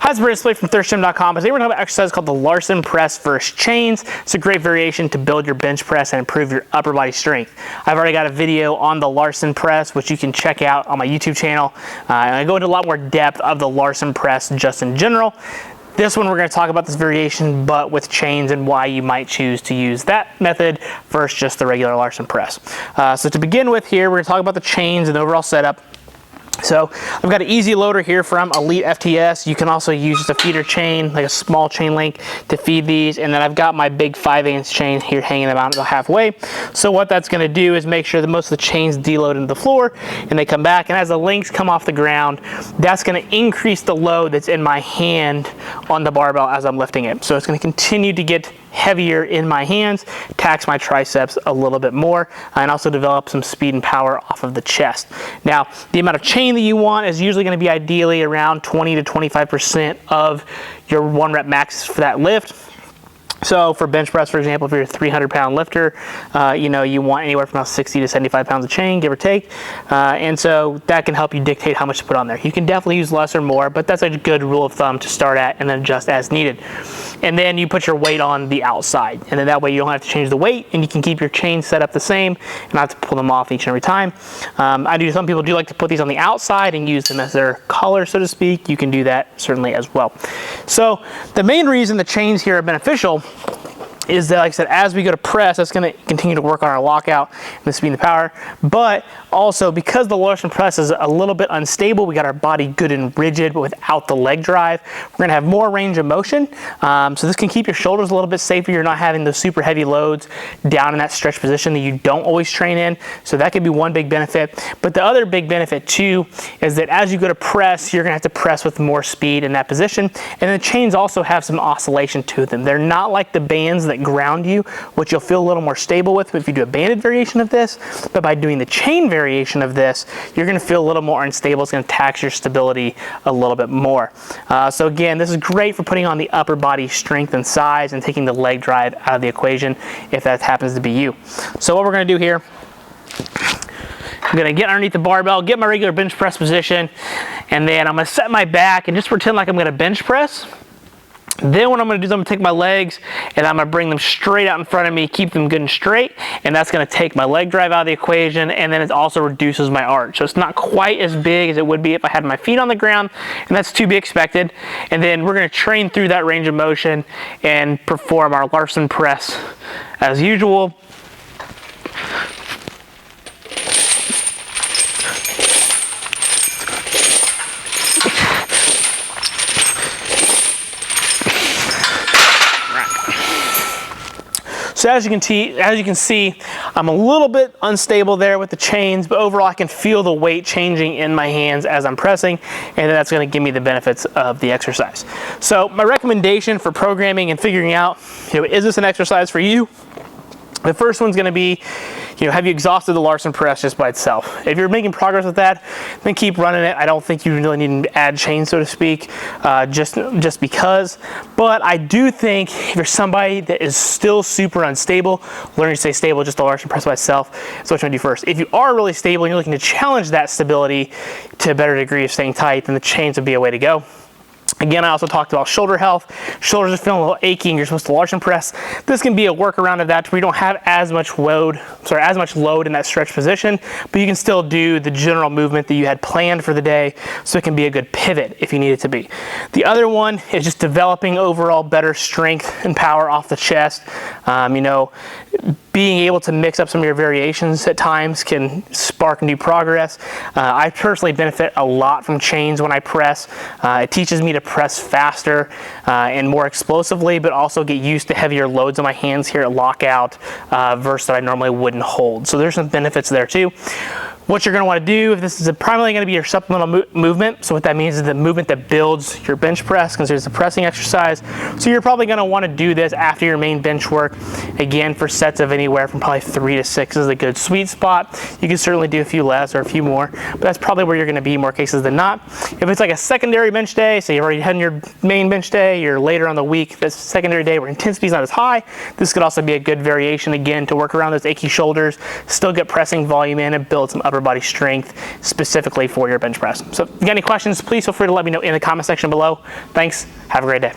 Hi, it's Brandon from thirstgym.com. Today we're talking about an exercise called the Larsen press versus chains. It's a great variation to build your bench press and improve your upper body strength. I've already got a video on the Larsen press, which you can check out on my YouTube channel. And I go into a lot more depth of the Larsen press just in general. This one we're going to talk about this variation, but with chains and why you might choose to use that method versus just the regular Larsen press. So to begin with here, we're going to talk about the chains and the overall setup. So I've got an easy loader here from Elite FTS. You can also use just a feeder chain, like a small chain link to feed these. And then I've got my big 5/8 chain here hanging about halfway. So what that's going to do is make sure that most of the chains deload into the floor and they come back. And as the links come off the ground, that's going to increase the load that's in my hand on the barbell as I'm lifting it. So it's going to continue to get heavier in my hands, tax my triceps a little bit more, and also develop some speed and power off of the chest. Now, the amount of chain that you want is usually going to be ideally around 20 to 25% of your 1 rep max for that lift. So for bench press, for example, if you're a 300-pound lifter, you want anywhere from about 60 to 75 pounds of chain, give or take. And so that can help you dictate how much to put on there. You can definitely use less or more, but that's a good rule of thumb to start at and then adjust as needed. And then you put your weight on the outside. And then that way you don't have to change the weight and you can keep your chains set up the same and not have to pull them off each and every time. Some people do like to put these on the outside and use them as their collar, so to speak. You can do that certainly as well. So the main reason the chains here are beneficial is that, like I said, as we go to press, that's going to continue to work on our lockout and the speed and the power. But also, because the Larsen press is a little bit unstable, we got our body good and rigid, but without the leg drive, we're going to have more range of motion. So this can keep your shoulders a little bit safer. You're not having those super heavy loads down in that stretch position that you don't always train in. So that could be one big benefit. But the other big benefit too is that as you go to press, you're going to have to press with more speed in that position. And the chains also have some oscillation to them. They're not like the bands that ground you, which you'll feel a little more stable with if you do a banded variation of this. But by doing the chain variation of this, you're going to feel a little more unstable. It's going to tax your stability a little bit more. So again, this is great for putting on the upper body strength and size and taking the leg drive out of the equation if that happens to be you. So what we're going to do here, I'm going to get underneath the barbell, get my regular bench press position, and then I'm going to set my back and just pretend like I'm going to bench press. Then what I'm going to do is I'm going to take my legs and I'm going to bring them straight out in front of me, keep them good and straight, and that's going to take my leg drive out of the equation, and then it also reduces my arch. So it's not quite as big as it would be if I had my feet on the ground, and that's to be expected. And then we're going to train through that range of motion and perform our Larsen press as usual. So as you can see, I'm a little bit unstable there with the chains, but overall I can feel the weight changing in my hands as I'm pressing, and that's going to give me the benefits of the exercise. So my recommendation for programming and figuring out, is this an exercise for you? The first one's going to be, have you exhausted the Larsen press just by itself? If you're making progress with that, then keep running it. I don't think you really need to add chains, so to speak, just because. But I do think if you're somebody that is still super unstable, learning to stay stable, just the Larsen press by itself is what you want to do first. If you are really stable and you're looking to challenge that stability to a better degree of staying tight, then the chains would be a way to go. Again, I also talked about shoulder health. Shoulders are feeling a little achy and you're supposed to Larsen press. This can be a workaround of that where you don't have as much load in that stretch position, but you can still do the general movement that you had planned for the day, so it can be a good pivot if you need it to be. The other one is just developing overall better strength and power off the chest. Being able to mix up some of your variations at times can spark new progress. I personally benefit a lot from chains when I press. It teaches me to press faster and more explosively, but also get used to heavier loads on my hands here at lockout versus that I normally wouldn't hold. So there's some benefits there too. What you're going to want to do, if this is primarily going to be your supplemental movement, so what that means is the movement that builds your bench press, considers a pressing exercise. So you're probably going to want to do this after your main bench work, again for sets of anywhere from probably 3 to 6 is a good sweet spot. You can certainly do a few less or a few more, but that's probably where you're going to be more cases than not. If it's like a secondary bench day, so you've already had your main bench day, you're later on the week, this secondary day where intensity is not as high, this could also be a good variation again to work around those achy shoulders, still get pressing volume in and build some upper upper body strength specifically for your bench press. So if you got any questions, please feel free to let me know in the comment section below. Thanks. Have a great day.